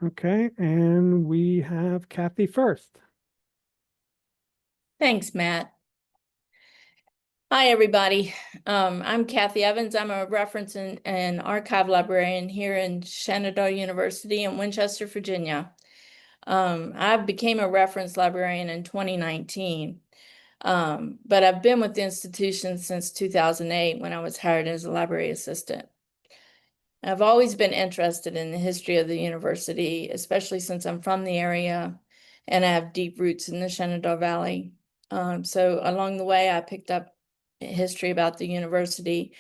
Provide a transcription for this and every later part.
Okay, and we have Kathy first. Thanks, Matt. Hi, everybody. I'm Kathy Evans. I'm a reference and archive librarian here in Shenandoah University in Winchester, Virginia. I became a reference librarian in 2019, but I've been with the institution since 2008 when I was hired as a library assistant. I've always been interested in the history of the university, especially since I'm from the area and I have deep roots in the Shenandoah Valley. So along the way, I picked up history about the university.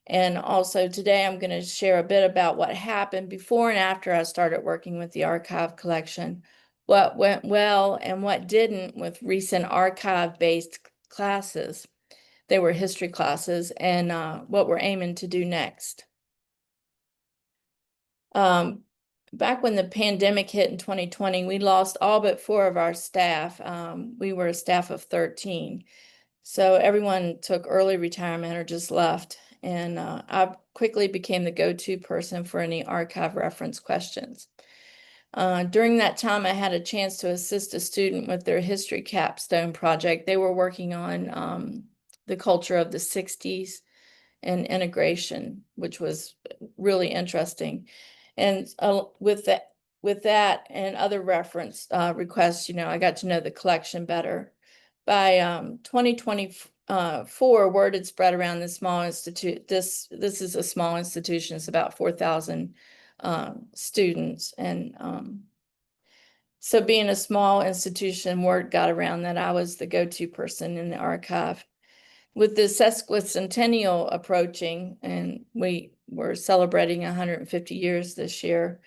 And also today, I'm going to share a bit about what happened before and after I started working with the archive collection, what went well and what didn't with recent archive-based classes. They were history classes, and what we're aiming to do next. Back when the pandemic hit in 2020, we lost all but 4 of our staff. We were a staff of 13. So everyone took early retirement or just left. And I quickly became the go-to person for any archive reference questions. During that time, I had a chance to assist a student with their history capstone project. They were working on the culture of the 60s and integration, which was really interesting. And with that and other reference requests, I got to know the collection better. By 2024, word had spread around the small institute. This is a small institution. It's about 4,000 students. And so being a small institution, word got around that I was the go-to person in the archive. With the sesquicentennial approaching, and we were celebrating 150 years this year,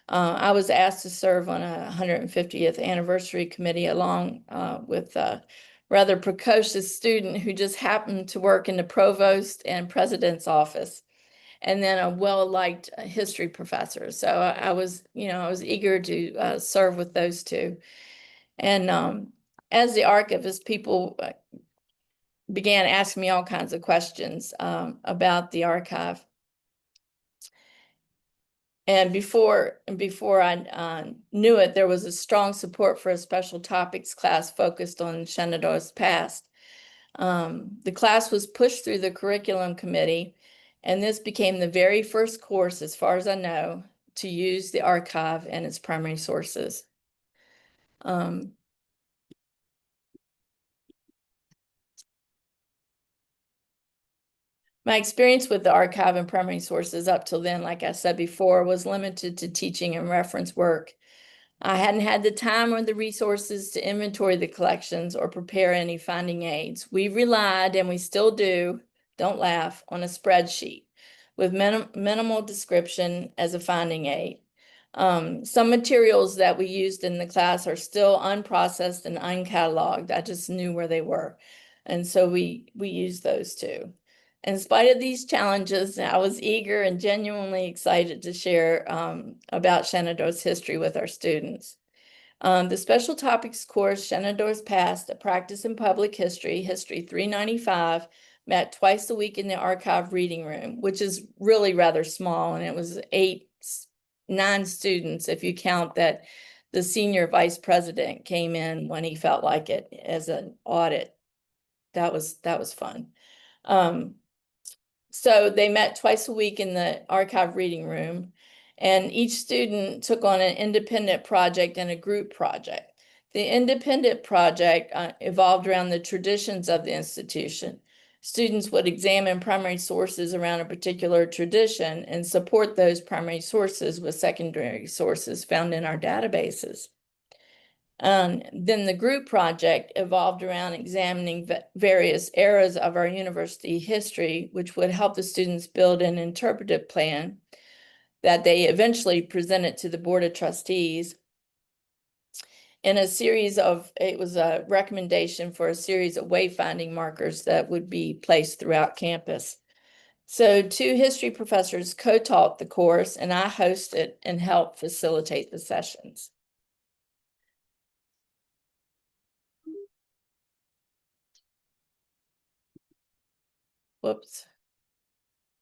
I was asked to serve on a 150th anniversary committee along with a rather precocious student who just happened to work in the provost and president's office, and then a well-liked history professor. So I was eager to serve with those two. And as the archivist, people began asking me all kinds of questions about the archive. And before I knew it, there was a strong support for a special topics class focused on Shenandoah's past. The class was pushed through the curriculum committee, and this became the very first course, as far as I know, to use the archive and its primary sources. My experience with the archive and primary sources up till then, like I said before, was limited to teaching and reference work. I hadn't had the time or the resources to inventory the collections or prepare any finding aids. We relied, and we still do, don't laugh, on a spreadsheet with minimal description as a finding aid. Some materials that we used in the class are still unprocessed and uncatalogued. I just knew where they were. And so we used those too. In spite of these challenges, I was eager and genuinely excited to share about Shenandoah's history with our students. The special topics course, Shenandoah's Past, a Practice in Public History, History 395, met twice a week in the archive reading room, which is really rather small, and it was 9 students if you count that the senior vice president came in when he felt like it as an audit. That was fun. So they met twice a week in the archive reading room, and each student took on an independent project and a group project. The independent project evolved around the traditions of the institution. Students would examine primary sources around a particular tradition and support those primary sources with secondary sources found in our databases. Then the group project evolved around examining various eras of our university history, which would help the students build an interpretive plan that they eventually presented to the Board of Trustees in it was a recommendation for a series of wayfinding markers that would be placed throughout campus. So 2 history professors co-taught the course, and I hosted and helped facilitate the sessions. Whoops.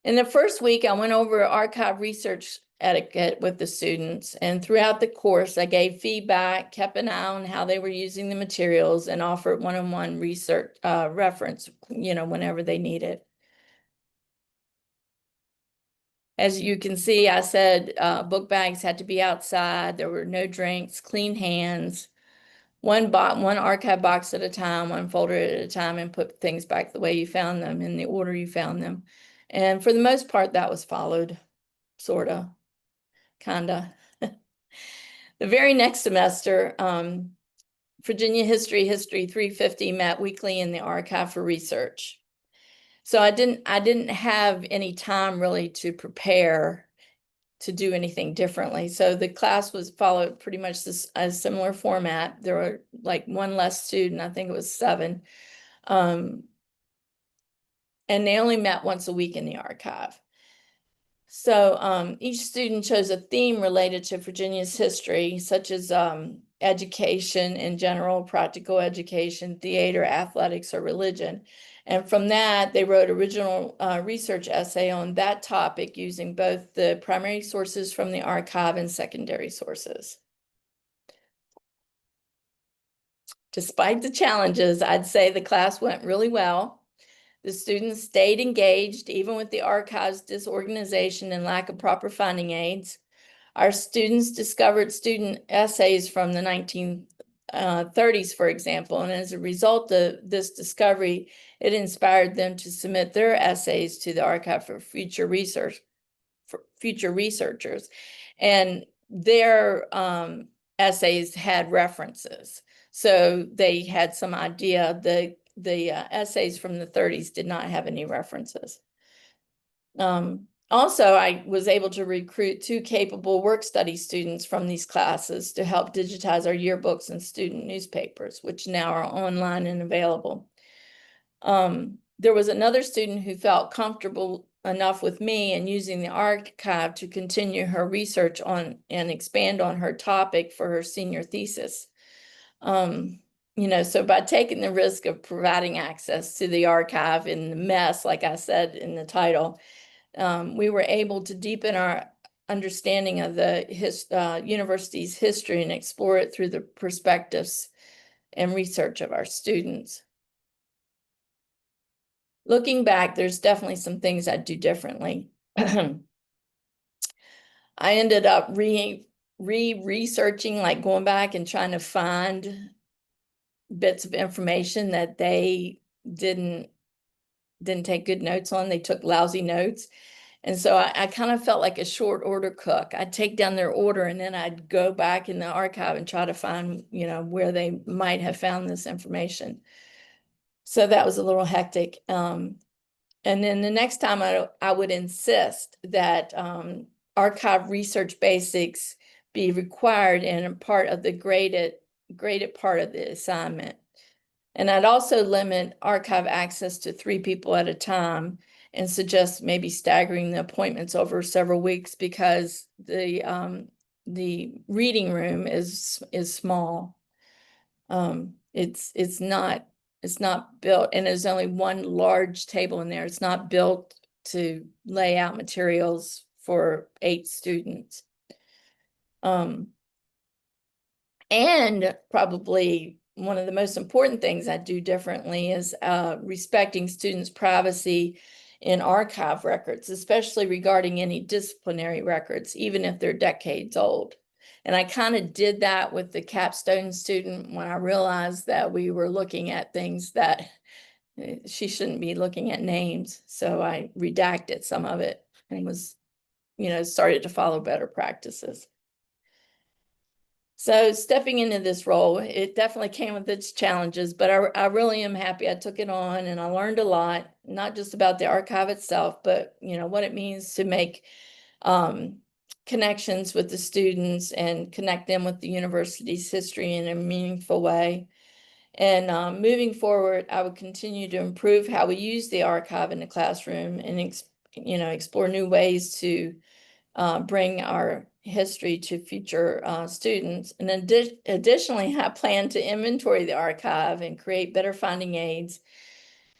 In the first week, I went over archive research etiquette with the students. And throughout the course, I gave feedback, kept an eye on how they were using the materials, and offered one-on-one research reference, whenever they needed. As you can see, I said book bags had to be outside. There were no drinks, clean hands, one archive box at a time, one folder at a time, and put things back the way you found them in the order you found them. And for the most part, that was followed, sorta, kinda. The very next semester, Virginia History 350 met weekly in the archive for research. So I didn't have any time really to prepare to do anything differently. So the class followed pretty much a similar format. There were like one less student, I think it was 7. And they only met once a week in the archive. So each student chose a theme related to Virginia's history, such as education in general, practical education, theater, athletics, or religion. And from that, they wrote original research essay on that topic using both the primary sources from the archive and secondary sources. Despite the challenges, I'd say the class went really well. The students stayed engaged, even with the archive's disorganization and lack of proper finding aids. Our students discovered student essays from the 1930s, for example, and as a result of this discovery, it inspired them to submit their essays to the archive for future research, for future researchers. And their essays had references. So they had some idea. The essays from the 30s did not have any references. Also, I was able to recruit 2 capable work study students from these classes to help digitize our yearbooks and student newspapers, which now are online and available. There was another student who felt comfortable enough with me and using the archive to continue her research on and expand on her topic for her senior thesis. So by taking the risk of providing access to the archive in the mess, like I said in the title, we were able to deepen our understanding of the university's history and explore it through the perspectives and research of our students. Looking back, there's definitely some things I'd do differently. I ended up researching, like going back and trying to find bits of information that they didn't take good notes on. They took lousy notes. And so I kind of felt like a short order cook. I'd take down their order and then I'd go back in the archive and try to find, where they might have found this information. So that was a little hectic. And then the next time I would insist that archive research basics be required and a part of the graded part of the assignment. And I'd also limit archive access to 3 people at a time and suggest maybe staggering the appointments over several weeks because the reading room is small. It's not built, and there's only one large table in there. It's not built to lay out materials for 8 students. And probably one of the most important things I do differently is respecting students' privacy in archive records, especially regarding any disciplinary records, even if they're decades old. And I kind of did that with the Capstone student when I realized that we were looking at things that she shouldn't be looking at names. So I redacted some of it and was, started to follow better practices. So stepping into this role, it definitely came with its challenges, but I really am happy I took it on and I learned a lot, not just about the archive itself, but what it means to make connections with the students and connect them with the university's history in a meaningful way. And moving forward, I would continue to improve how we use the archive in the classroom and explore new ways to bring our history to future students. And additionally, I plan to inventory the archive and create better finding aids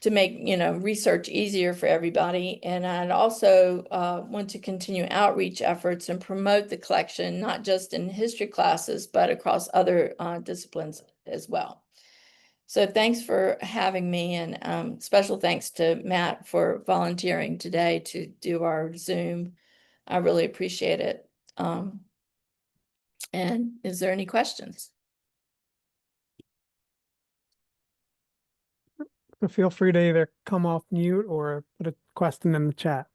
to make, research easier for everybody. And I'd also want to continue outreach efforts and promote the collection, not just in history classes, but across other disciplines as well. So thanks for having me, and special thanks to Matt for volunteering today to do our Zoom. I really appreciate it. And is there any questions? So feel free to either come off mute or put a question in the chat.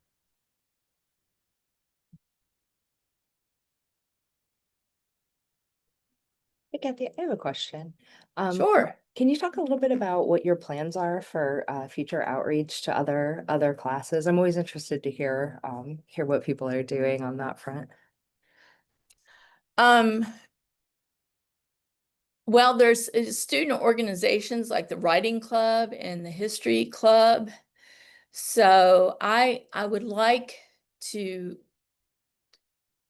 Hey, Kathy, I have a question. Sure. Can you talk a little bit about what your plans are for future outreach to other classes? I'm always interested to hear what people are doing on that front. Well, there's student organizations like the Writing Club and the History Club. So I would like to,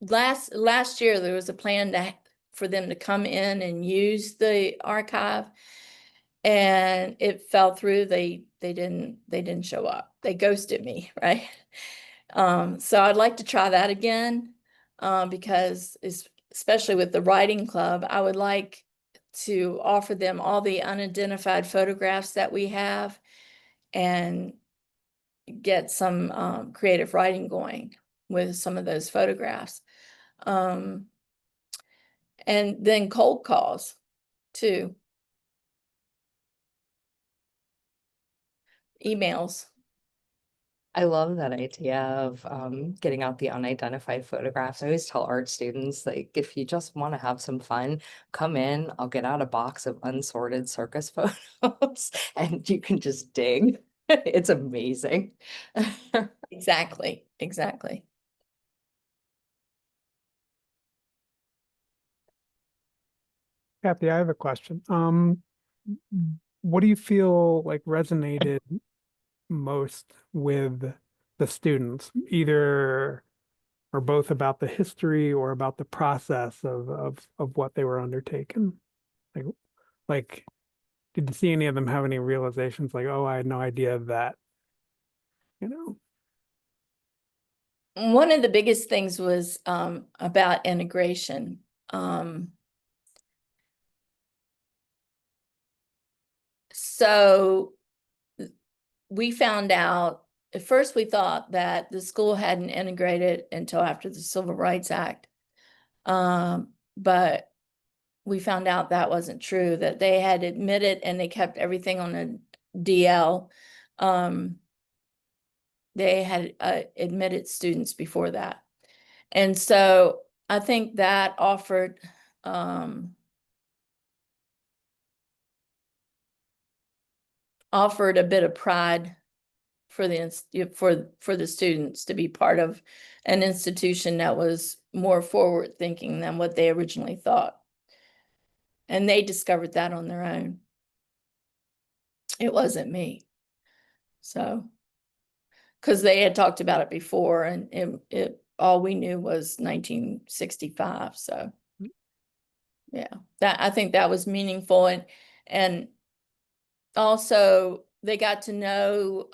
last year there was a plan for them to come in and use the archive, and it fell through. They didn't show up. They ghosted me, right? So I'd like to try that again, because especially with the Writing Club, I would like to offer them all the unidentified photographs that we have and get some creative writing going with some of those photographs. And then cold calls too. Emails. I love that idea of getting out the unidentified photographs. I always tell art students, like, if you just want to have some fun, come in, I'll get out a box of unsorted circus photos and you can just dig. It's amazing. Exactly. Exactly. Kathy, I have a question. What do you feel like resonated most with the students, either or both, about the history or about the process of what they were undertaking? Like, did you see any of them have any realizations like, oh, I had no idea that, you know? One of the biggest things was about integration. So we found out, at first we thought that the school hadn't integrated until after the Civil Rights Act. But we found out that wasn't true, that they had admitted and they kept everything on a DL. They had admitted students before that. And so I think that offered a bit of pride for the students to be part of an institution that was more forward thinking than what they originally thought. And they discovered that on their own. It wasn't me. So, because they had talked about it before, and it all we knew was 1965. So yeah, I think that was meaningful. And also they got to know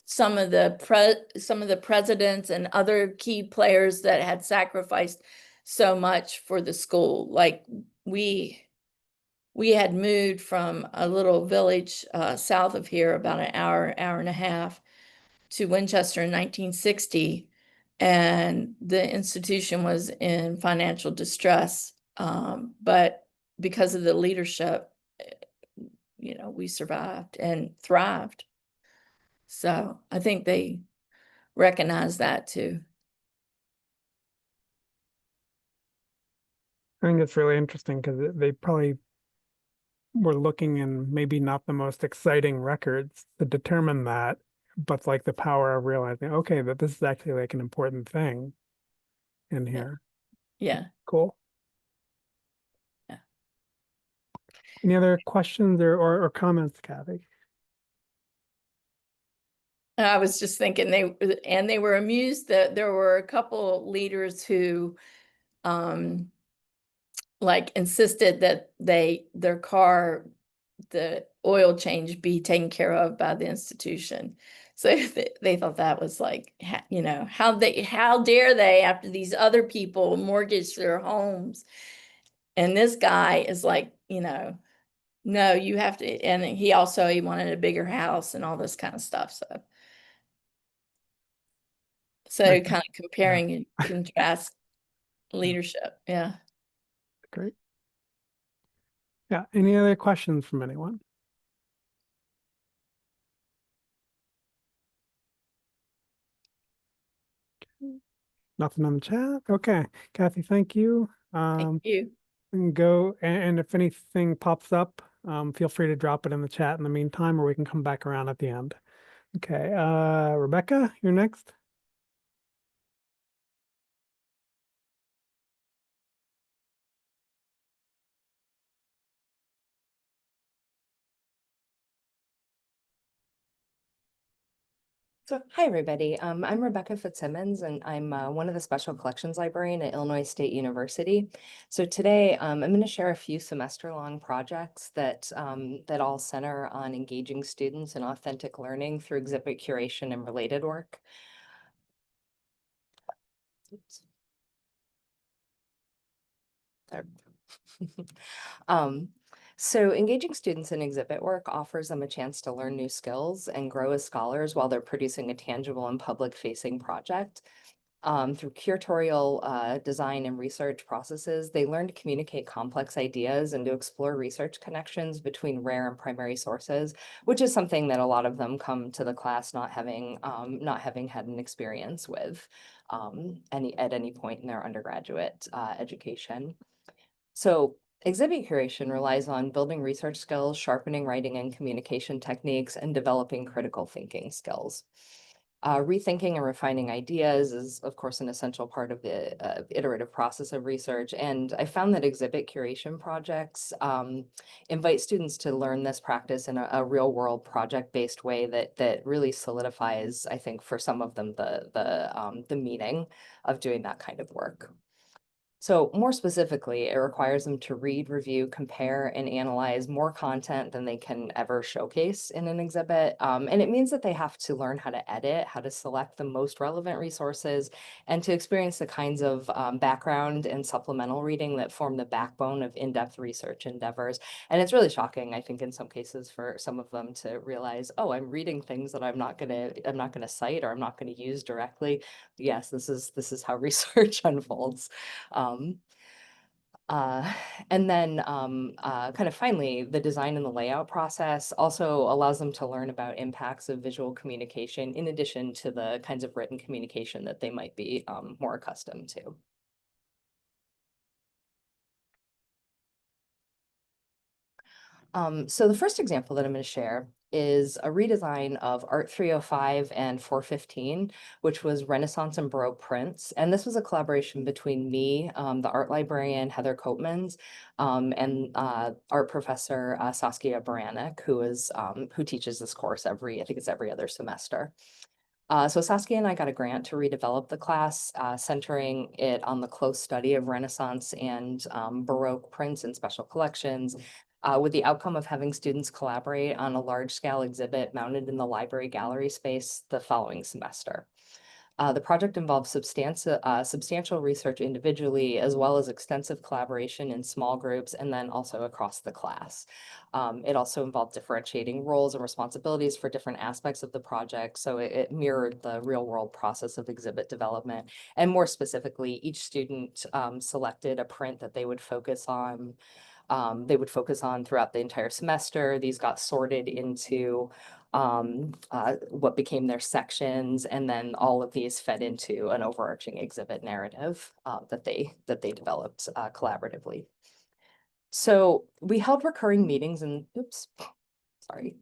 some of the presidents and other key players that had sacrificed so much for the school. Like we had moved from a little village south of here, about an hour and a half, to Winchester in 1960, and the institution was in financial distress. But because of the leadership, we survived and thrived. So I think they recognize that too. I think it's really interesting because they probably were looking in maybe not the most exciting records to determine that, but like the power of realizing, okay, that this is actually like an important thing in here. Yeah. Cool. Yeah. Any other questions or comments, Kathy? I was just thinking they were amused that there were a couple leaders who like insisted that their car, the oil change be taken care of by the institution. So they thought that was like, you know, how dare they, after these other people mortgage their homes, and this guy is like, you know, no, you have to. And he wanted a bigger house and all this kind of stuff. So Okay. kind of comparing and contrast leadership. Yeah. Great. Yeah. Any other questions from anyone? Nothing on the chat. Okay. Kathy, thank you. Thank you. And go, and if anything pops up, feel free to drop it in the chat in the meantime, or we can come back around at the end. Okay. Rebecca, you're next. So, hi everybody. I'm Rebecca Fitzsimmons, and I'm one of the special collections librarian at Illinois State University. So today, I'm going to share a few semester-long projects that that all center on engaging students in authentic learning through exhibit curation and related work. Oops. There. So engaging students in exhibit work offers them a chance to learn new skills and grow as scholars while they're producing a tangible and public-facing project. Through curatorial design and research processes, they learn to communicate complex ideas and to explore research connections between rare and primary sources, which is something that a lot of them come to the class not having had an experience with at any point in their undergraduate education. So exhibit curation relies on building research skills, sharpening writing and communication techniques, and developing critical thinking skills. Rethinking and refining ideas is, of course, an essential part of the iterative process of research. And I found that exhibit curation projects invite students to learn this practice in a real world project-based way that really solidifies, I think, for some of them, the meaning of doing that kind of work. So more specifically, it requires them to read, review, compare, and analyze more content than they can ever showcase in an exhibit. And it means that they have to learn how to edit, how to select the most relevant resources, and to experience the kinds of background and supplemental reading that form the backbone of in-depth research endeavors. And it's really shocking, I think, in some cases for some of them to realize, oh, I'm reading things that I'm not gonna cite or I'm not gonna use directly. Yes, this is how research unfolds. Uh, and then kind of finally, the design and the layout process also allows them to learn about impacts of visual communication in addition to the kinds of written communication that they might be more accustomed to. So the first example that I'm going to share is a redesign of Art 305 and 415, which was Renaissance and Baroque prints. And this was a collaboration between me, the art librarian, Heather Copeman's, and art professor Saskia Baranek, who teaches this course I think it's every other semester. So Saskia and I got a grant to redevelop the class, centering it on the close study of Renaissance and Baroque prints and special collections, with the outcome of having students collaborate on a large-scale exhibit mounted in the library gallery space the following semester. The project involves substantial research individually, as well as extensive collaboration in small groups, and then also across the class. It also involved differentiating roles and responsibilities for different aspects of the project, so it mirrored the real-world process of exhibit development. And more specifically, each student selected a print that they would focus on throughout the entire semester. These got sorted into what became their sections, and then all of these fed into an overarching exhibit narrative that they developed collaboratively. So we held recurring meetings and oops, sorry.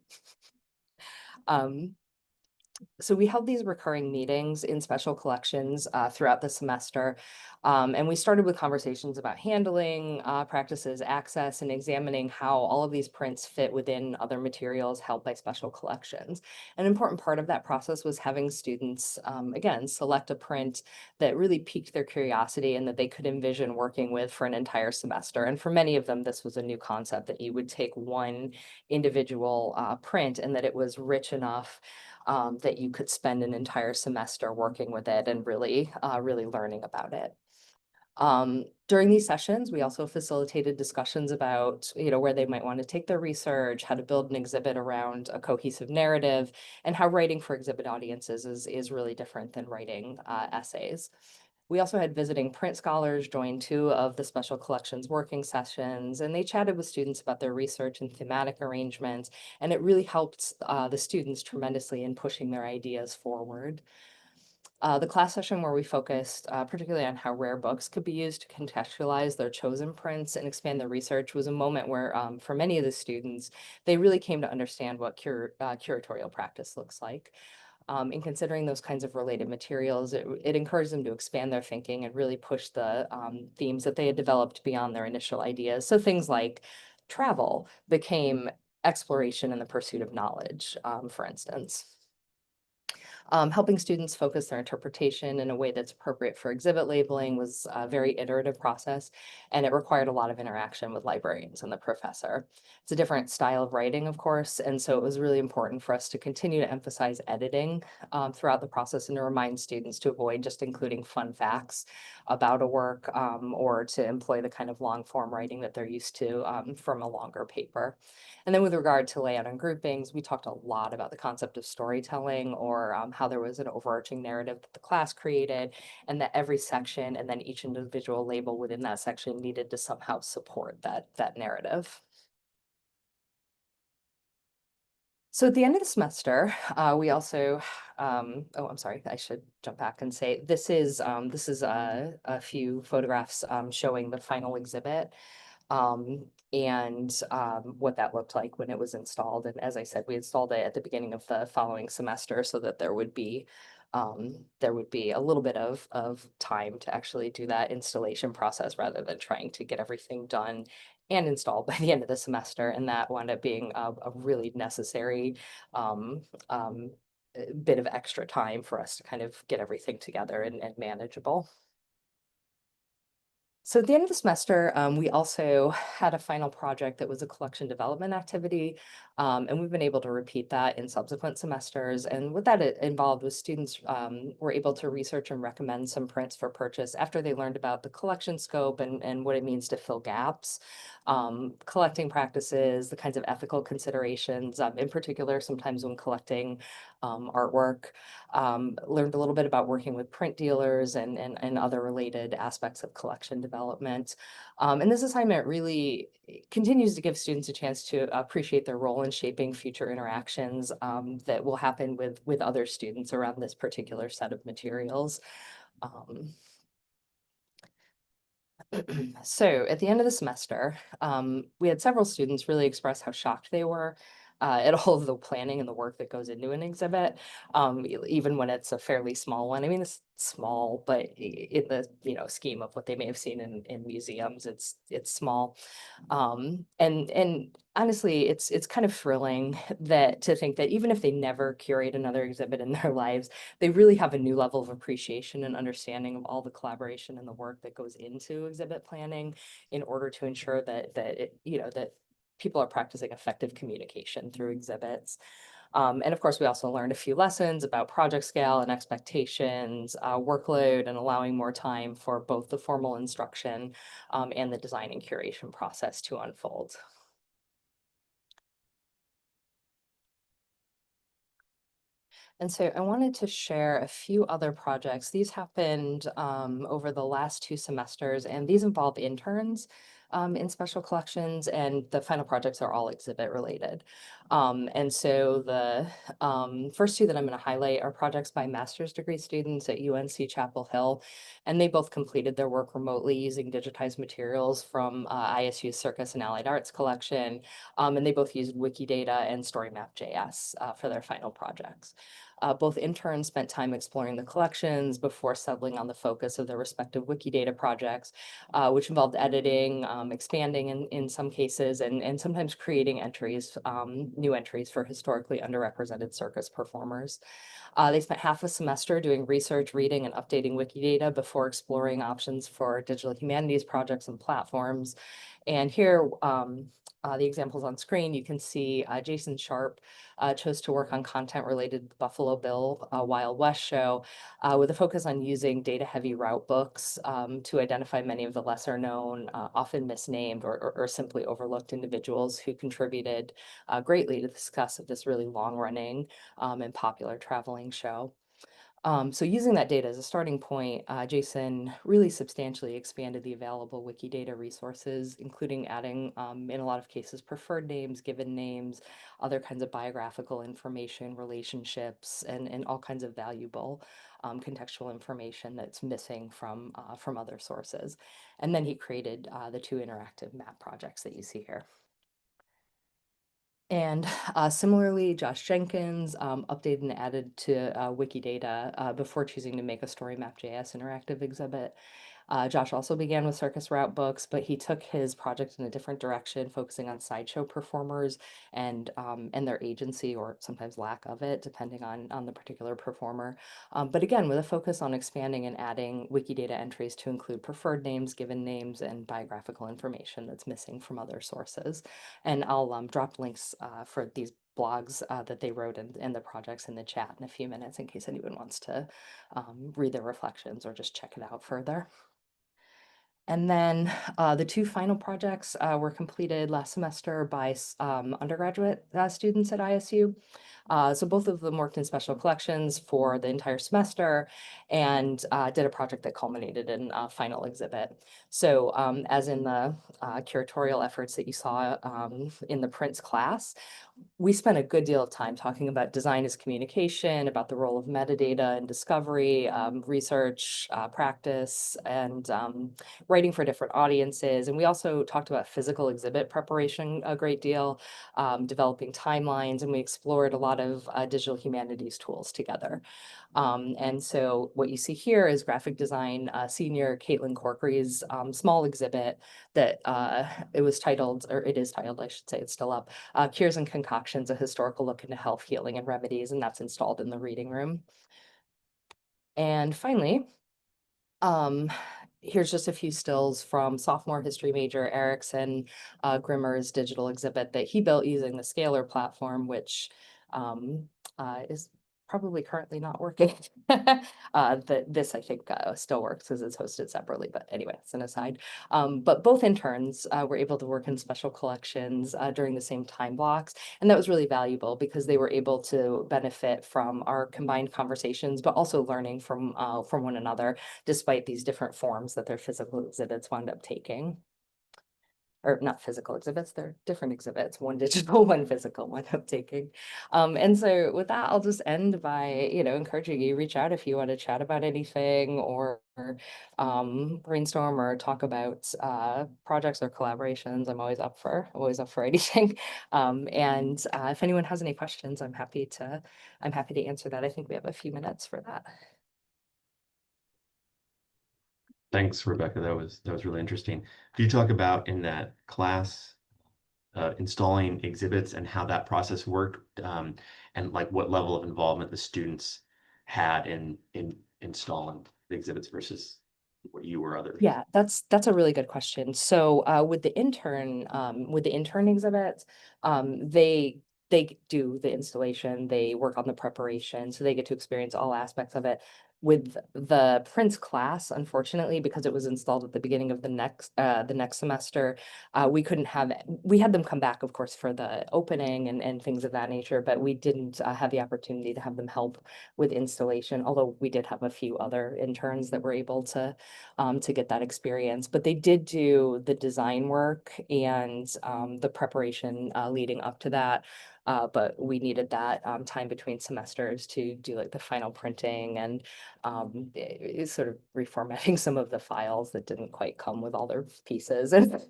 So we held these recurring meetings in special collections throughout the semester. And we started with conversations about handling practices, access, and examining how all of these prints fit within other materials held by special collections. An important part of that process was having students, again, select a print that really piqued their curiosity and that they could envision working with for an entire semester. And for many of them, this was a new concept that you would take one individual print and that it was rich enough that you could spend an entire semester working with it and really, really learning about it. During these sessions, we also facilitated discussions about, where they might want to take their research, how to build an exhibit around a cohesive narrative, and how writing for exhibit audiences is really different than writing essays. We also had visiting print scholars join 2 of the special collections working sessions, and they chatted with students about their research and thematic arrangements, and it really helped the students tremendously in pushing their ideas forward. The class session where we focused particularly on how rare books could be used to contextualize their chosen prints and expand their research was a moment where, for many of the students, they really came to understand what curatorial practice looks like. In considering those kinds of related materials, it encouraged them to expand their thinking and really push the themes that they had developed beyond their initial ideas. So things like travel became exploration and the pursuit of knowledge, for instance. Helping students focus their interpretation in a way that's appropriate for exhibit labeling was a very iterative process, and it required a lot of interaction with librarians and the professor. It's a different style of writing, of course, and so it was really important for us to continue to emphasize editing throughout the process and to remind students to avoid just including fun facts about a work or to employ the kind of long form writing that they're used to from a longer paper. And then with regard to layout and groupings, we talked a lot about the concept of storytelling or how there was an overarching narrative that the class created and that every section and then each individual label within that section needed to somehow support that narrative. So at the end of the semester, we also, oh, I'm sorry, I should jump back and say this is a few photographs showing the final exhibit and what that looked like when it was installed. And as I said, we installed it at the beginning of the following semester so that there would be a little bit of time to actually do that installation process rather than trying to get everything done and installed by the end of the semester. And that wound up being a really necessary um, um, bit of extra time for us to kind of get everything together and manageable. So at the end of the semester, we also had a final project that was a collection development activity, and we've been able to repeat that in subsequent semesters. And what that involved was students were able to research and recommend some prints for purchase after they learned about the collection scope and what it means to fill gaps, collecting practices, the kinds of ethical considerations, in particular, sometimes when collecting artwork. Learned a little bit about working with print dealers and other related aspects of collection development. And this assignment really continues to give students a chance to appreciate their role in shaping future interactions that will happen with other students around this particular set of materials. So at the end of the semester, we had several students really express how shocked they were at all of the planning and the work that goes into an exhibit, even when it's a fairly small one. I mean, it's small, but in the scheme of what they may have seen in museums, it's small. And honestly, it's kind of thrilling that to think that even if they never curate another exhibit in their lives, they really have a new level of appreciation and understanding of all the collaboration and the work that goes into exhibit planning in order to ensure that people are practicing effective communication through exhibits. And of course, we also learned a few lessons about project scale and expectations, workload, and allowing more time for both the formal instruction and the design and curation process to unfold. And so I wanted to share a few other projects. These happened over the last 2 semesters, and these involve interns in special collections, and the final projects are all exhibit related. And so the first 2 that I'm going to highlight are projects by master's degree students at UNC Chapel Hill, and they both completed their work remotely using digitized materials from ISU's Circus and Allied Arts collection, and they both used Wikidata and StoryMap.js for their final projects. Both interns spent time exploring the collections before settling on the focus of their respective Wikidata projects, which involved editing, expanding in some cases, and sometimes creating entries, new entries for historically underrepresented circus performers. They spent half a semester doing research, reading, and updating Wikidata before exploring options for digital humanities projects and platforms. And here, the examples on screen, you can see Jason Sharp chose to work on content related to the Buffalo Bill Wild West show with a focus on using data-heavy route books to identify many of the lesser known, often misnamed or simply overlooked individuals who contributed greatly to the success of this really long-running and popular traveling show. So using that data as a starting point, Jason really substantially expanded the available Wikidata resources, including adding, in a lot of cases, preferred names, given names, other kinds of biographical information, relationships, and all kinds of valuable contextual information that's missing from other sources. And then he created the 2 interactive map projects that you see here. And similarly, Josh Jenkins updated and added to Wikidata before choosing to make a Story Map.js interactive exhibit. Josh also began with circus route books, but he took his project in a different direction, focusing on sideshow performers and their agency or sometimes lack of it, depending on the particular performer. But again, with a focus on expanding and adding Wikidata entries to include preferred names, given names, and biographical information that's missing from other sources. And I'll drop links for these blogs that they wrote and the projects in the chat in a few minutes in case anyone wants to read their reflections or just check it out further. And then the 2 final projects were completed last semester by undergraduate students at ISU. So both of them worked in special collections for the entire semester and did a project that culminated in a final exhibit. So as in the curatorial efforts that you saw in the prints class, we spent a good deal of time talking about design as communication, about the role of metadata and discovery, research, practice, and writing for different audiences. And we also talked about physical exhibit preparation a great deal, developing timelines, and we explored a lot of digital humanities tools together. And so what you see here is graphic design senior Caitlin Corkery's small exhibit that it is titled, I should say, it's still up, Cures and Concoctions, a historical look into health, healing, and remedies, and that's installed in the reading room. And finally, here's just a few stills from sophomore history major Erickson Grimmer's digital exhibit that he built using the Scalar platform, which is probably currently not working. This, I think, still works because it's hosted separately, but anyway, it's an aside. But both interns were able to work in special collections during the same time blocks, and that was really valuable because they were able to benefit from our combined conversations, but also learning from one another, despite these different forms that their physical exhibits wound up taking. Or not physical exhibits, they're different exhibits, one digital, one physical, one up taking. And so with that, I'll just end by, encouraging you, reach out if you want to chat about anything or brainstorm or talk about projects or collaborations. I'm always up for anything. And if anyone has any questions, I'm happy to answer that. I think we have a few minutes for that. Thanks, Rebecca. That was really interesting. Could you talk about in that class installing exhibits and how that process worked, and like what level of involvement the students had in installing the exhibits versus what you or others? Yeah, that's a really good question. So with the intern exhibits, they do the installation, they work on the preparation, so they get to experience all aspects of it. With the Prince class, unfortunately, because it was installed at the beginning of the next semester, we had them come back, of course, for the opening and things of that nature, but we didn't have the opportunity to have them help with installation, although we did have a few other interns that were able to get that experience. But they did do the design work and the preparation leading up to that. but we needed that time between semesters to do like the final printing and sort of reformatting some of the files that didn't quite come with all their pieces. And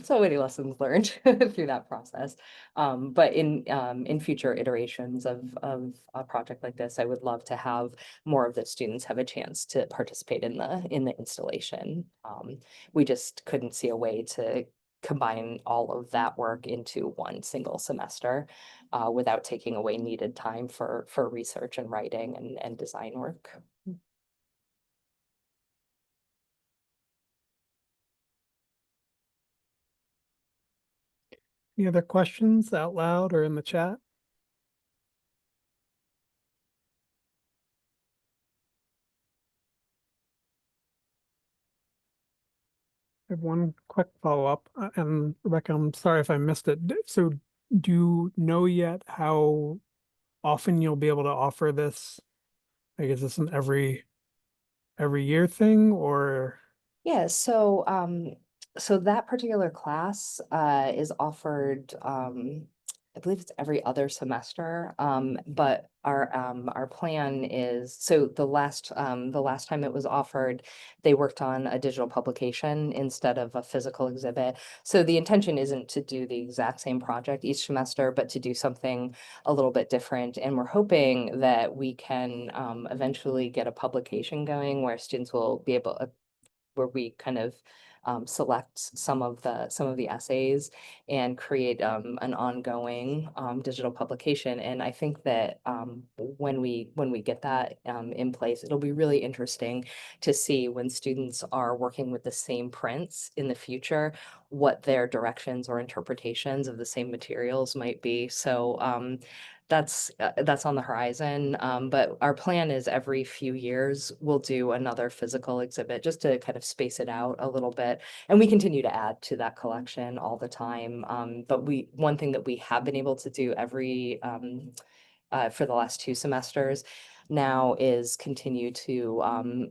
so many lessons learned through that process. But in future iterations of a project like this, I would love to have more of the students have a chance to participate in the installation. We just couldn't see a way to combine all of that work into one single semester without taking away needed time for research and writing and design work. Any other questions out loud or in the chat? I have one quick follow-up, and Rebecca, I'm sorry if I missed it. So do you know yet how often you'll be able to offer this? I guess it's an every year thing, or Yeah, so that particular class is offered I believe it's every other semester. But our plan is, so the last time it was offered, they worked on a digital publication instead of a physical exhibit. So the intention isn't to do the exact same project each semester, but to do something a little bit different. And we're hoping that we can eventually get a publication going where students will be able, where we kind of select some of the essays and create an ongoing digital publication. And I think that when we get that in place, it'll be really interesting to see when students are working with the same prints in the future, what their directions or interpretations of the same materials might be. So that's on the horizon. But our plan is every few years, we'll do another physical exhibit just to kind of space it out a little bit. And we continue to add to that collection all the time. But one thing that we have been able to do every for the last 2 semesters now is continue to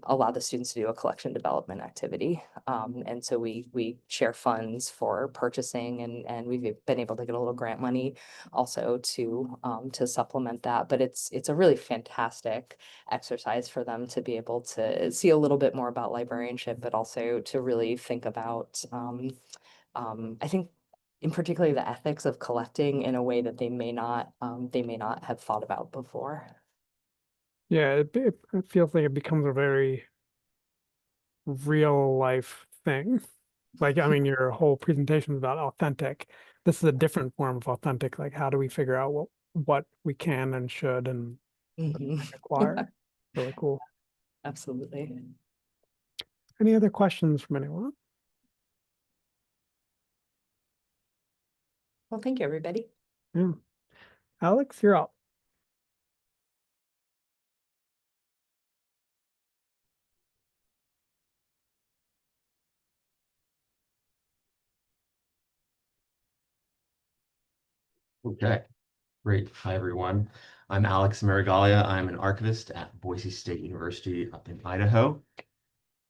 allow the students to do a collection development activity. And so we share funds for purchasing, and we've been able to get a little grant money also to supplement that. But it's a really fantastic exercise for them to be able to see a little bit more about librarianship, but also to really think about I think in particular the ethics of collecting in a way that they may not have thought about before. yeah, it feels like it becomes a very real life thing. Like, I mean, your whole presentation is about authentic. This is a different form of authentic. Like, how do we figure out what we can and should and Mhm. acquire? Really cool. Absolutely. Any other questions from anyone? Well, thank you, everybody. Yeah. Alex, you're up. Okay, great. Hi, everyone. I'm Alex Marigalia. I'm an archivist at Boise State University up in Idaho.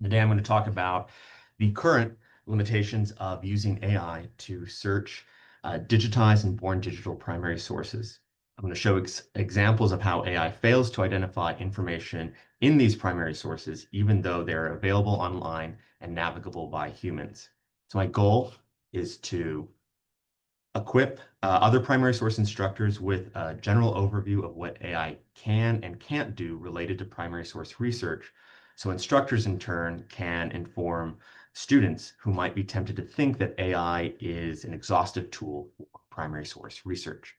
Today, I'm going to talk about the current limitations of using AI to search digitized and born digital primary sources. I'm going to show examples of how AI fails to identify information in these primary sources, even though they're available online and navigable by humans. So my goal is to equip other primary source instructors with a general overview of what AI can and can't do related to primary source research, so instructors in turn can inform students who might be tempted to think that AI is an exhaustive tool for primary source research.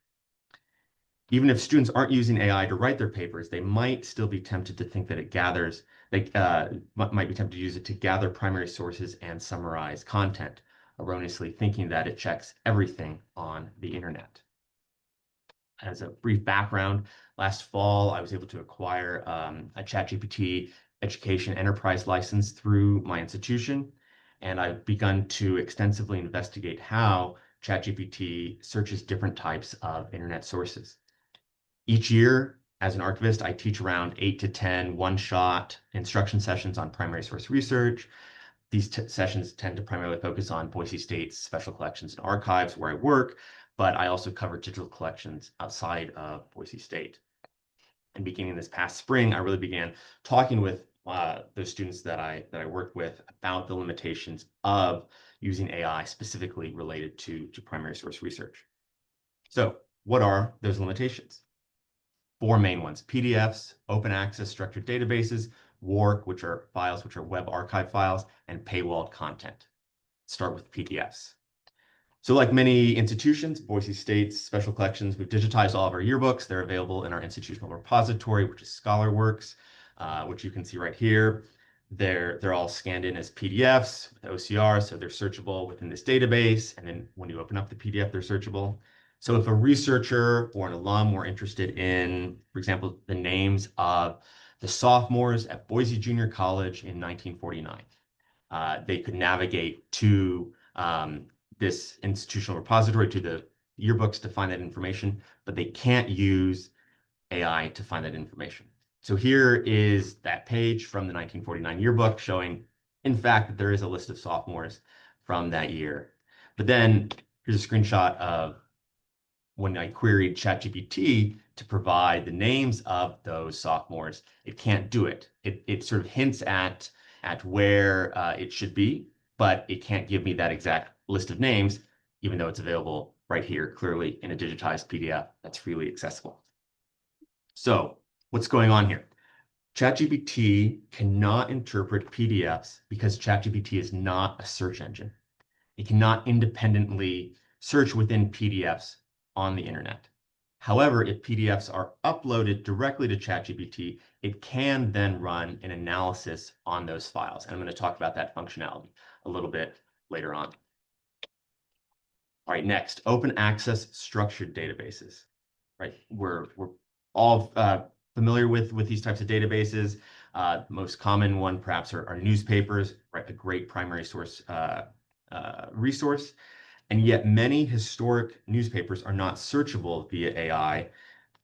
Even if students aren't using AI to write their papers, they might still be tempted to think that they might be tempted to use it to gather primary sources and summarize content, erroneously thinking that it checks everything on the internet. As a brief background, last fall, I was able to acquire a ChatGPT education enterprise license through my institution, and I've begun to extensively investigate how ChatGPT searches different types of internet sources. Each year, as an archivist, I teach around 8 to 10 one-shot instruction sessions on primary source research. These sessions tend to primarily focus on Boise State's special collections and archives where I work, but I also cover digital collections outside of Boise State. And beginning this past spring, I really began talking with those students that I worked with about the limitations of using AI specifically related to primary source research. So what are those limitations? 4 main ones: PDFs, open access structured databases, WARC, which are files which are web archive files, and paywalled content. Start with PDFs. So like many institutions, Boise State's special collections, we've digitized all of our yearbooks. They're available in our institutional repository, which is ScholarWorks, which you can see right here. They're all scanned in as PDFs with OCR, so they're searchable within this database. And then when you open up the PDF, they're searchable. So if a researcher or an alum were interested in, for example, the names of the sophomores at Boise Junior College in 1949, they could navigate to this institutional repository, to the yearbooks to find that information, but they can't use AI to find that information. So here is that page from the 1949 yearbook showing, in fact, that there is a list of sophomores from that year. But then here's a screenshot of when I queried ChatGPT to provide the names of those sophomores. It can't do it. It sort of hints at where it should be, but it can't give me that exact list of names, even though it's available right here, clearly in a digitized PDF that's freely accessible. So what's going on here? ChatGPT cannot interpret PDFs because ChatGPT is not a search engine. It cannot independently search within PDFs on the internet. However, if PDFs are uploaded directly to ChatGPT, it can then run an analysis on those files. And I'm going to talk about that functionality a little bit later on. All right, next, open access structured databases. Right, we're all familiar with these types of databases. The most common one perhaps are newspapers, right? A great primary source resource. And yet many historic newspapers are not searchable via AI,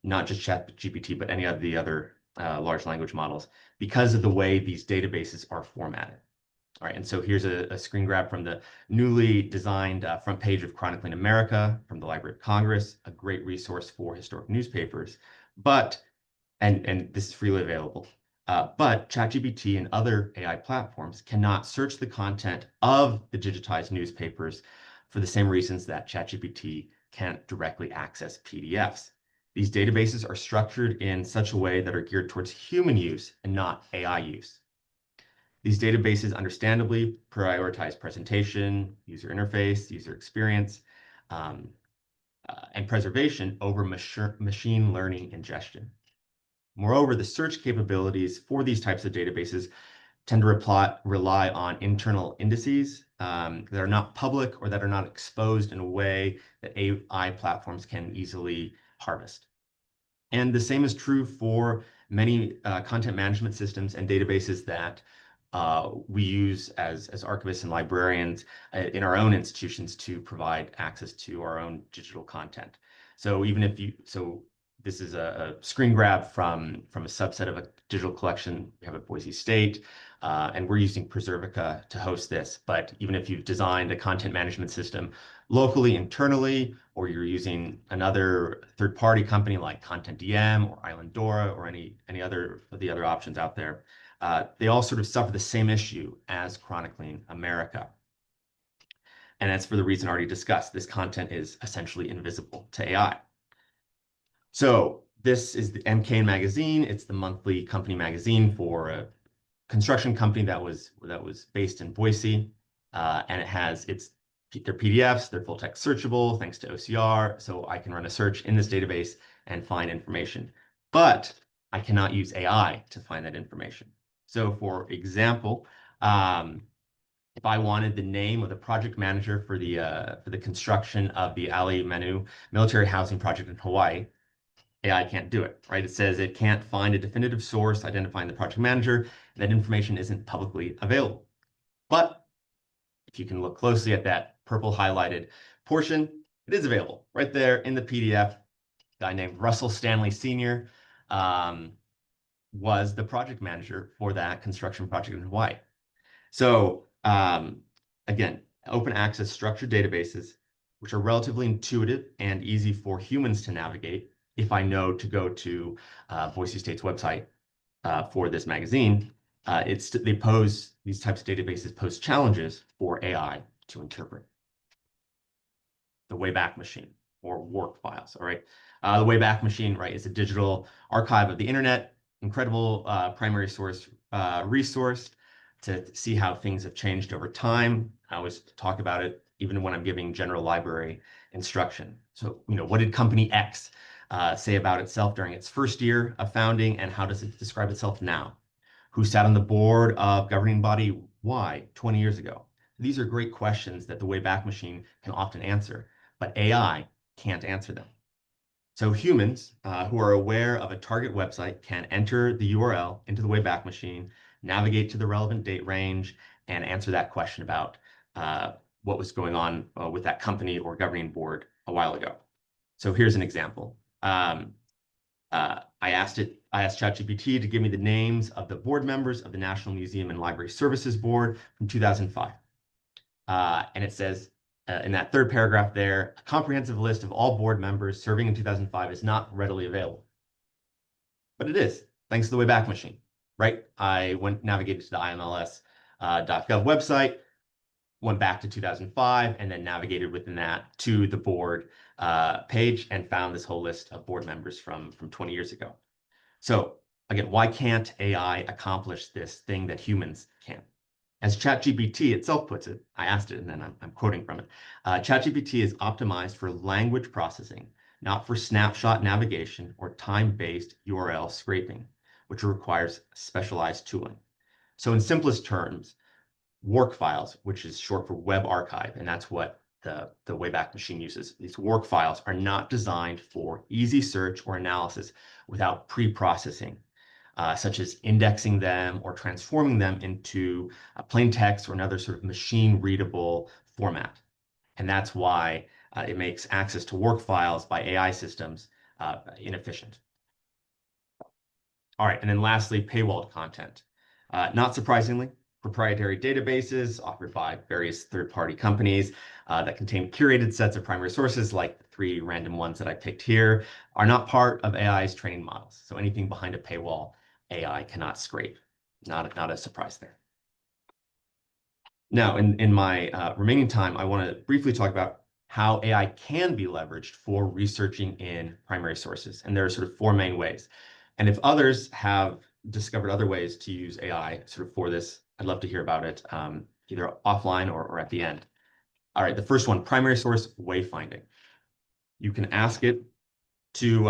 not just ChatGPT, but any of the other large language models, because of the way these databases are formatted. All right, and so here's a screen grab from the newly designed front page of Chronicling America from the Library of Congress, a great resource for historic newspapers. But, and this is freely available, but ChatGPT and other AI platforms cannot search the content of the digitized newspapers for the same reasons that ChatGPT can't directly access PDFs. These databases are structured in such a way that are geared towards human use and not AI use. These databases understandably prioritize presentation, user interface, user experience, and preservation over machine learning ingestion. Moreover, the search capabilities for these types of databases tend to rely on internal indices that are not public or that are not exposed in a way that AI platforms can easily harvest. And the same is true for many content management systems and databases that we use as archivists and librarians in our own institutions to provide access to our own digital content. So even if you, so this is a screen grab from a subset of a digital collection we have at Boise State, and we're using Preservica to host this. But even if you've designed a content management system locally, internally, or you're using another third-party company like ContentDM or Islandora or any other of the other options out there, they all sort of suffer the same issue as Chronicling America. And that's for the reason already discussed. This content is essentially invisible to AI. So this is the MK magazine. It's the monthly company magazine for a construction company that was based in Boise. And it has their PDFs, they're full text searchable thanks to OCR. So I can run a search in this database and find information. But I cannot use AI to find that information. So for example, if I wanted the name of the project manager for the construction of the Ali Manu military housing project in Hawaii, AI can't do it, right? It says it can't find a definitive source identifying the project manager. That information isn't publicly available. But if you can look closely at that purple highlighted portion, it is available right there in the PDF. A guy named Russell Stanley Sr. Was the project manager for that construction project in Hawaii. So again, open access structured databases which are relatively intuitive and easy for humans to navigate. If I know to go to Boise State's website for this magazine, these types of databases pose challenges for AI to interpret. The Wayback Machine, or work files, all right? The Wayback Machine, right, is a digital archive of the internet, incredible primary source resource to see how things have changed over time. I always talk about it even when I'm giving general library instruction. So, what did company X say about itself during its first year of founding, and how does it describe itself now? Who sat on the board of governing body Y 20 years ago? These are great questions that the Wayback Machine can often answer, but AI can't answer them. So humans who are aware of a target website can enter the URL into the Wayback Machine, navigate to the relevant date range, and answer that question about what was going on with that company or governing board a while ago. So here's an example. I asked ChatGPT to give me the names of the board members of the National Museum and Library Services Board from 2005. And it says in that third paragraph there, a comprehensive list of all board members serving in 2005 is not readily available. But it is, thanks to the Wayback Machine, right? I navigated to the IMLS.gov website, went back to 2005, and then navigated within that to the board page and found this whole list of board members from 20 years ago. So again, why can't AI accomplish this thing that humans can? As ChatGPT itself puts it, I asked it and then I'm quoting from it. ChatGPT is optimized for language processing, not for snapshot navigation or time-based URL scraping, which requires specialized tooling. So in simplest terms, work files, which is short for web archive, and that's what the Wayback Machine uses. These work files are not designed for easy search or analysis without pre-processing, such as indexing them or transforming them into plain text or another sort of machine-readable format. And that's why it makes access to work files by AI systems inefficient. All right, and then lastly, paywalled content. Not surprisingly, proprietary databases offered by various third-party companies that contain curated sets of primary sources, like the 3 random ones that I picked here, are not part of AI's training models. So anything behind a paywall, AI cannot scrape. Not a surprise there. Now, in my remaining time, I want to briefly talk about how AI can be leveraged for researching in primary sources. And there are sort of 4 main ways. And if others have discovered other ways to use AI sort of for this, I'd love to hear about it, either offline or at the end. All right, the first one, primary source wayfinding. You can ask it to,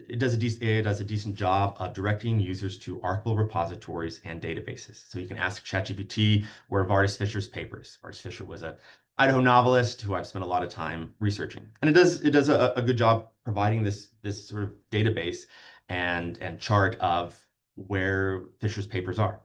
it does a decent job of directing users to archival repositories and databases. So you can ask ChatGPT where of Artis Fisher's papers. Artis Fisher was an Idaho novelist who I've spent a lot of time researching. And it does a good job providing this sort of database and chart of where Fisher's papers are.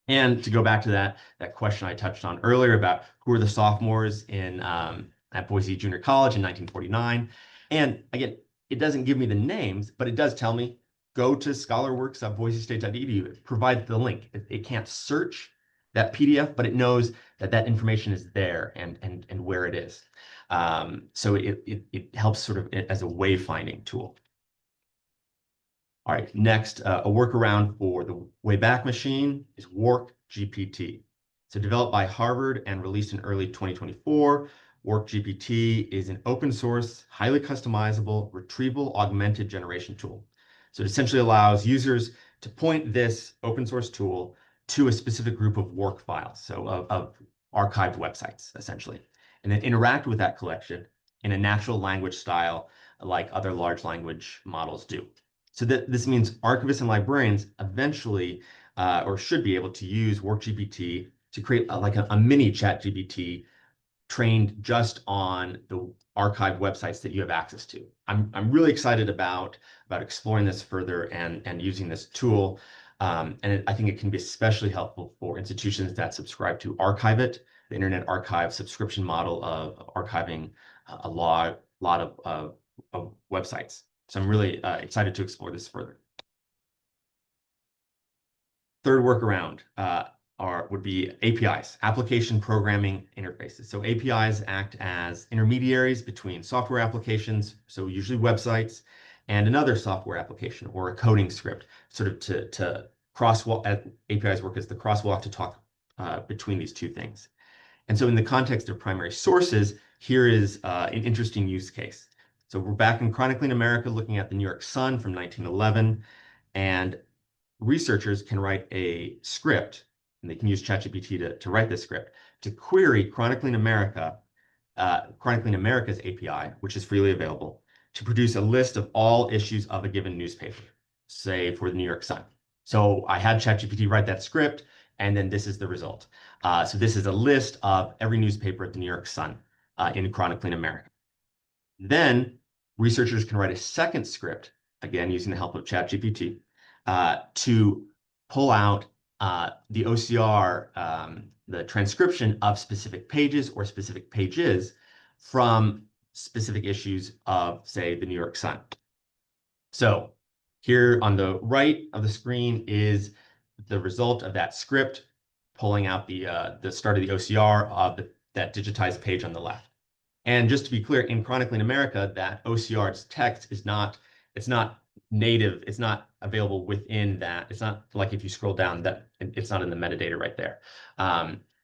And to go back to that question I touched on earlier about who are the sophomores at Boise Junior College in 1949. And again, it doesn't give me the names, but it does tell me, go to scholarworks.boisestate.edu. It provides the link. It can't search that PDF, but it knows that information is there and where it is. So it helps sort of as a wayfinding tool. All right, next, a workaround for the Wayback Machine is WorkGPT. So developed by Harvard and released in early 2024, WorkGPT is an open source, highly customizable, retrieval augmented generation tool. So it essentially allows users to point this open source tool to a specific group of work files, so of archived websites, essentially, and then interact with that collection in a natural language style like other large language models do. So this means archivists and librarians eventually, or should be able to use WorkGPT to create like a mini ChatGPT trained just on the archived websites that you have access to. I'm really excited about exploring this further and using this tool. And I think it can be especially helpful for institutions that subscribe to Archiveit, the Internet Archive subscription model of archiving a lot of websites. So I'm really excited to explore this further. Third workaround, would be APIs, application programming interfaces. So APIs act as intermediaries between software applications, so usually websites, and another software application or a coding script, sort of to crosswalk. APIs work as the crosswalk to talk between these two things. And so in the context of primary sources, here is an interesting use case. So we're back in Chronicling America looking at the New York Sun from 1911, and researchers can write a script, and they can use ChatGPT to write this script, to query Chronicling America's API, which is freely available, to produce a list of all issues of a given newspaper, say for the New York Sun. So I had ChatGPT write that script, and then this is the result. So this is a list of every newspaper at the New York Sun in Chronicling America. Then researchers can write a second script, again using the help of ChatGPT, to pull out the OCR, the transcription of specific pages or specific pages from specific issues of, say, the New York Sun. So here on the right of the screen is the result of that script, pulling out the start of the OCR of that digitized page on the left. And just to be clear, in Chronicling America, that OCR's text is not, it's not native, it's not available within that. It's not like if you scroll down, that it's not in the metadata right there.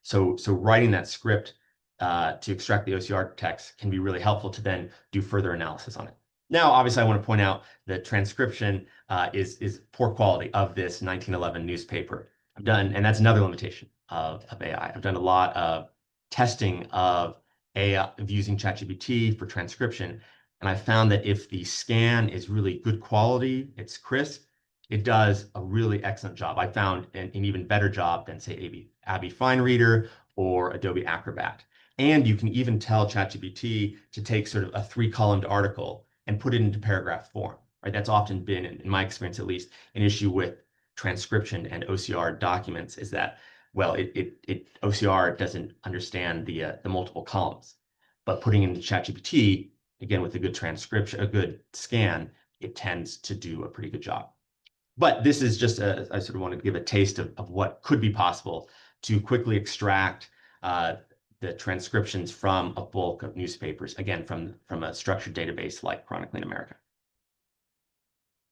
So writing that script to extract the OCR text can be really helpful to then do further analysis on it. Now, obviously, I want to point out that transcription is poor quality of this 1911 newspaper. I've done, and that's another limitation of AI. I've done a lot of testing of AI, of using ChatGPT for transcription, and I found that if the scan is really good quality, it's crisp, it does a really excellent job. I found an even better job than, say, Abby FineReader or Adobe Acrobat. And you can even tell ChatGPT to take sort of a 3-columned article and put it into paragraph form, right? That's often been, in my experience at least, an issue with transcription and OCR documents, is that, well, OCR doesn't understand the multiple columns, but putting into ChatGPT, again, with a good transcription, a good scan, it tends to do a pretty good job. But this is just I sort of want to give a taste of what could be possible to quickly extract the transcriptions from a bulk of newspapers, again, from a structured database like Chronicling America.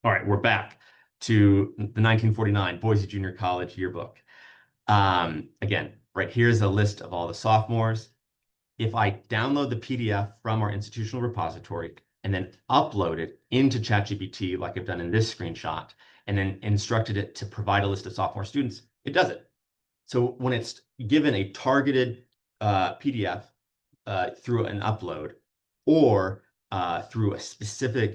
All right, we're back to the 1949 Boise Junior College yearbook. Again, right here's a list of all the sophomores. If I download the PDF from our institutional repository and then upload it into ChatGPT, like I've done in this screenshot, and then instructed it to provide a list of sophomore students, it does it. So when it's given a targeted PDF through an upload or through a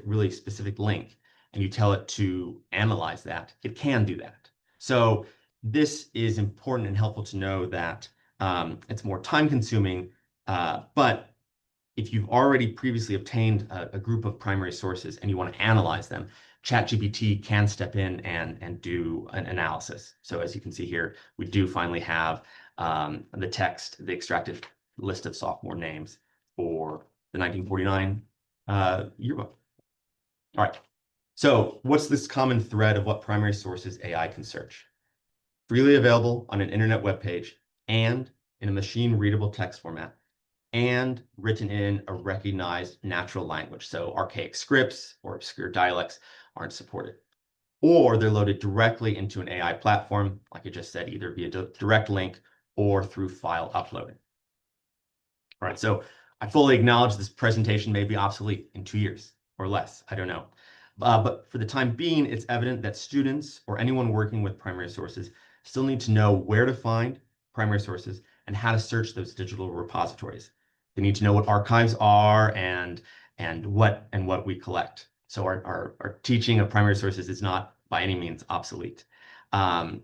really specific link, and you tell it to analyze that, it can do that. So this is important and helpful to know that it's more time consuming, but if you've already previously obtained a group of primary sources and you want to analyze them, ChatGPT can step in and do an analysis. So as you can see here, we do finally have the text, the extracted list of sophomore names for the 1949 yearbook. All right. So what's this common thread of what primary sources AI can search? Freely available on an internet web page and in a machine readable text format, and written in a recognized natural language. So archaic scripts or obscure dialects aren't supported. Or they're loaded directly into an AI platform, like I just said, either via direct link or through file uploading. All right, so I fully acknowledge this presentation may be obsolete in 2 years or less, I don't know. But for the time being, it's evident that students or anyone working with primary sources still need to know where to find primary sources and how to search those digital repositories. They need to know what archives are and what we collect. So our teaching of primary sources is not by any means obsolete. And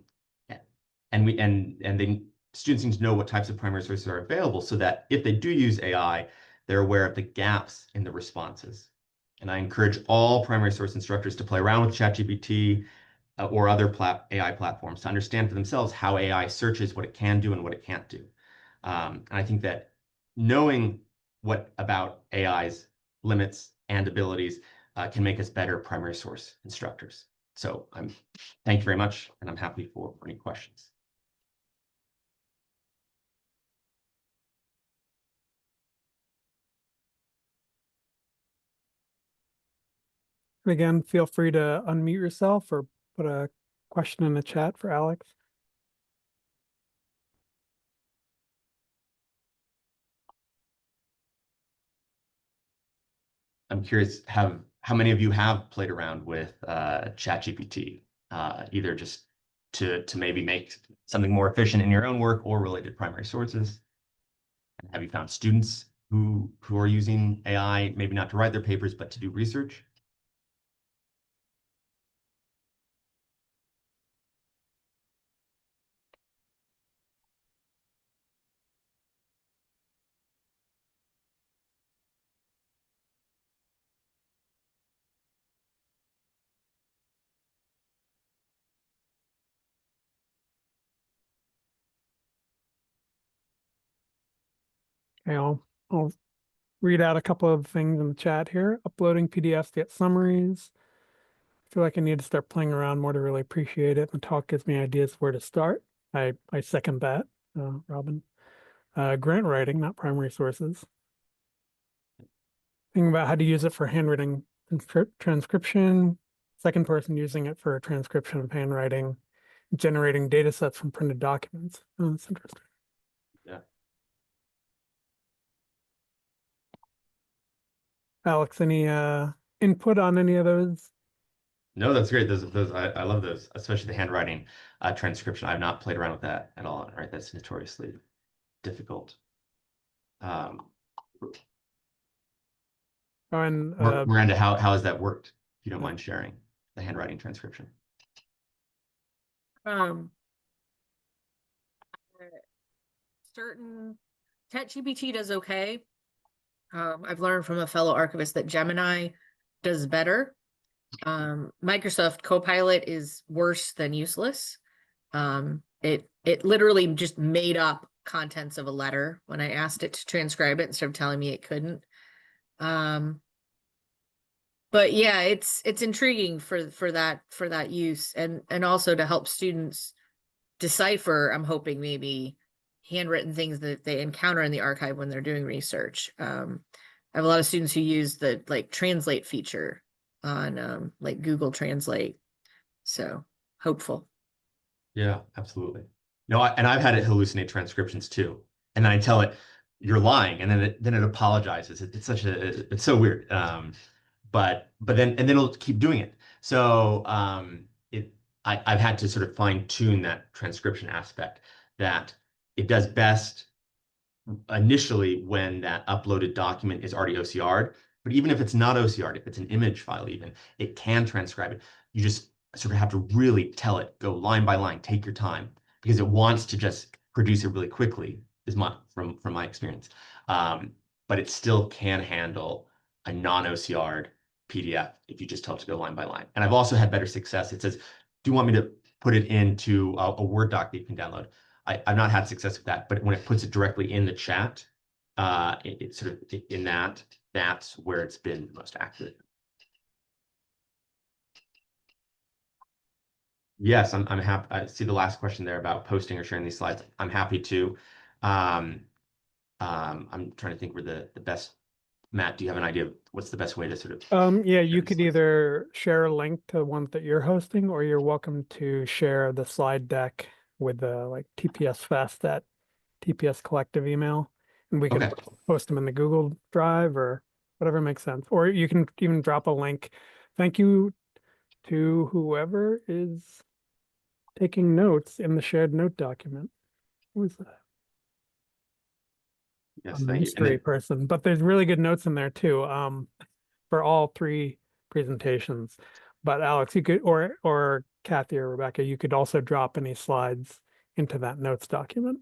students need to know what types of primary sources are available so that if they do use AI, they're aware of the gaps in the responses. And I encourage all primary source instructors to play around with ChatGPT or other AI platforms to understand for themselves how AI searches, what it can do and what it can't do. And I think that knowing what about AI's limits and abilities can make us better primary source instructors. So thank you very much, and I'm happy for any questions. And again, feel free to unmute yourself or put a question in the chat for Alex. I'm curious, how many of you have played around with ChatGPT, either just to maybe make something more efficient in your own work or related primary sources? And have you found students who are using AI, maybe not to write their papers, but to do research? Okay, I'll read out a couple of things in the chat here. Uploading PDFs to get summaries. I feel like I need to start playing around more to really appreciate it. The talk gives me ideas where to start. I second that, Robin. Grant writing, not primary sources. Thinking about how to use it for handwriting transcription. Second person using it for transcription of handwriting. Generating data sets from printed documents. Oh, that's interesting. Yeah. Alex, any input on any of those? No, that's great. Those I love those, especially the handwriting transcription. I've not played around with that at all, right? That's notoriously difficult. Um, Oh, and Miranda, how has that worked? If you don't mind sharing the handwriting transcription. Certain ChatGPT does okay. I've learned from a fellow archivist that Gemini does better. Microsoft Copilot is worse than useless. It literally just made up contents of a letter when I asked it to transcribe it instead of telling me it couldn't. But yeah, it's intriguing for that use and also to help students decipher, I'm hoping maybe handwritten things that they encounter in the archive when they're doing research. I have a lot of students who use the like translate feature on like Google Translate. So hopeful. Yeah, absolutely. No, and I've had it hallucinate transcriptions too. And then I tell it, you're lying, and then it apologizes. It's so weird. But then it'll keep doing it. So I've had to sort of fine tune that transcription aspect that it does best initially when that uploaded document is already OCR'd. But even if it's not OCR'd, if it's an image file even, it can transcribe it. You just sort of have to really tell it, go line by line, take your time, because it wants to just produce it really quickly, is from my experience. But it still can handle a non-OCR'd PDF if you just tell it to go line by line. And I've also had better success. It says, do you want me to put it into a Word doc that you can download? I've not had success with that, but when it puts it directly in the chat, it's sort of in that's where it's been most accurate. Yes, I'm happy. I see the last question there about posting or sharing these slides. I'm happy to. I'm trying to think where the best. Matt, do you have an idea of what's the best way to sort of? yeah, you these could slides? either share a link to the one that you're hosting, or you're welcome to share the slide deck with the like TPS Fast TPS collective email, and we can Okay. post them in the Google Drive or whatever makes sense. Or you can even drop a link. Thank you to whoever is taking notes in the shared note document. Who is that? Yes, I'm a thank you. And mystery then, person, but there's really good notes in there too, for all three presentations. But Alex, you could, or Kathy or Rebecca, you could also drop any slides into that notes document.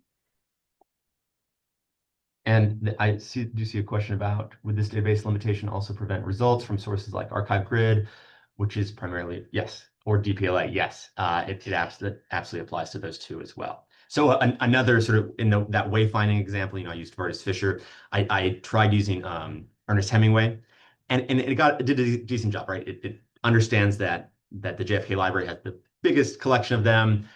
I do see a question about, would this database limitation also prevent results from sources like Archive Grid, which is primarily, yes, or DPLA, yes. It absolutely applies to those two as well. So another sort of in that wayfinding example, I used Vertus Fisher. I tried using Ernest Hemingway, and it did a decent job, right? It understands that the JFK Library has the biggest collection of them.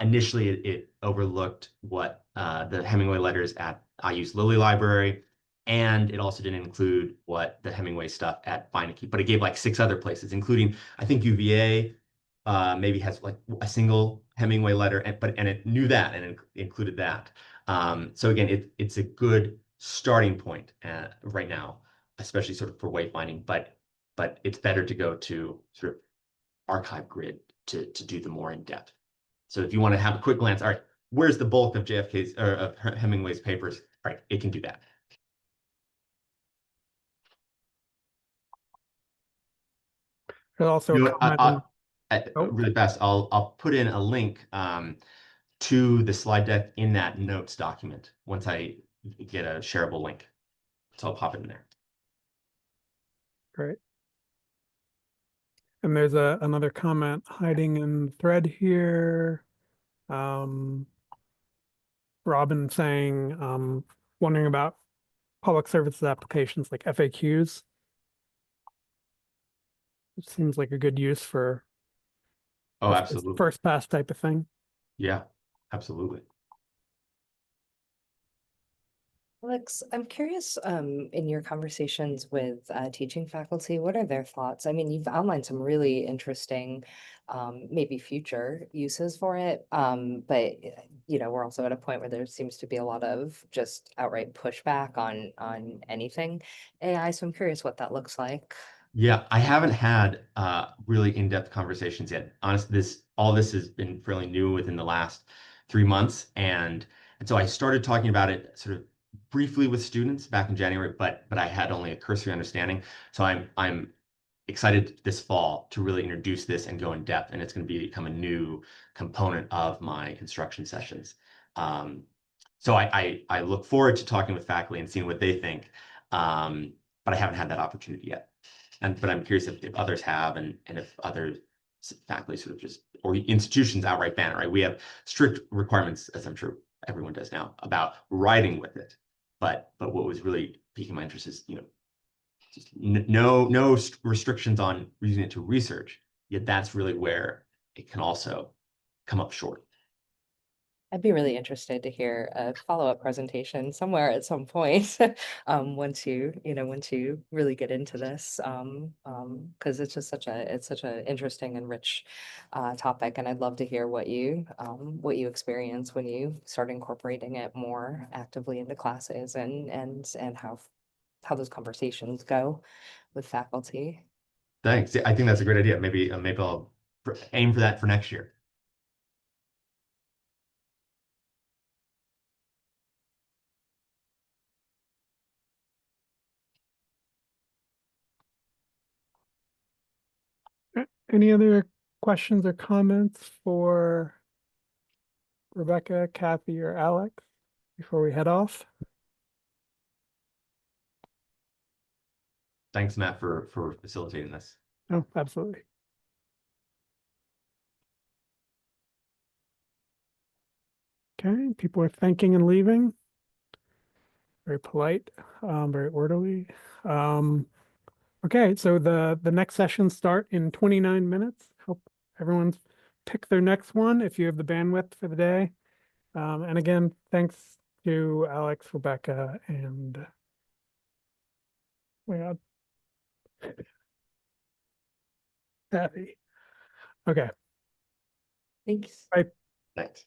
Initially, it overlooked what the Hemingway letters at I used Lilly Library. And it also didn't include what the Hemingway stuff at Find and Keep, but it gave like 6 other places, including, I think UVA maybe has like a single Hemingway letter, and it knew that and included that. So again, it's a good starting point right now, especially sort of for wayfinding, but it's better to go to sort of archive grid to do the more in depth. So if you want to have a quick glance, all right, where's the bulk of JFK's or of Hemingway's papers? All right, it can do that. There's also You a know what, comment. Oh. really fast, I'll put in a link to the slide deck in that notes document once I get a shareable link. So I'll pop it in there. Great. And there's another comment hiding in the thread here. Robin saying, wondering about public services applications like FAQs. It seems like a good use for Oh, a absolutely. first pass type of thing. Yeah, absolutely. Alex, I'm curious, in your conversations with teaching faculty, what are their thoughts? I mean, you've outlined some really interesting, maybe future uses for it. But we're also at a point where there seems to be a lot of just outright pushback on anything AI. So I'm curious what that looks like. Yeah, I haven't had really in-depth conversations yet. Honestly, all this has been fairly new within the last 3 months, and so I started talking about it sort of briefly with students back in January, but I had only a cursory understanding. So I'm excited this fall to really introduce this and go in depth, and it's going to become a new component of my construction sessions. So I look forward to talking with faculty and seeing what they think, but I haven't had that opportunity yet. But I'm curious if others have, and if other faculty sort of just, or institutions outright ban it, right? We have strict requirements, as I'm sure everyone does now, about writing with it. But what was really piquing my interest is, just no restrictions on using it to research, yet that's really where it can also come up short. I'd be really interested to hear a follow-up presentation somewhere at some point. Once you really get into this, because it's just such an interesting and rich topic, and I'd love to hear what you experience when you start incorporating it more actively into classes, and how those conversations go with faculty. Thanks. I think that's a great idea. Maybe I'll aim for that for next year. Any other questions or comments for Rebecca, Kathy, or Alex before we head off? Thanks, Matt, for facilitating this. Oh, absolutely. Okay, people are thanking and leaving. Very polite, very orderly. Okay, so the next sessions start in 29 minutes. Hope everyone's picked their next one if you have the bandwidth for the day. And again, thanks to Alex, Rebecca, and Kathy. Okay. Thanks. Bye. Thanks.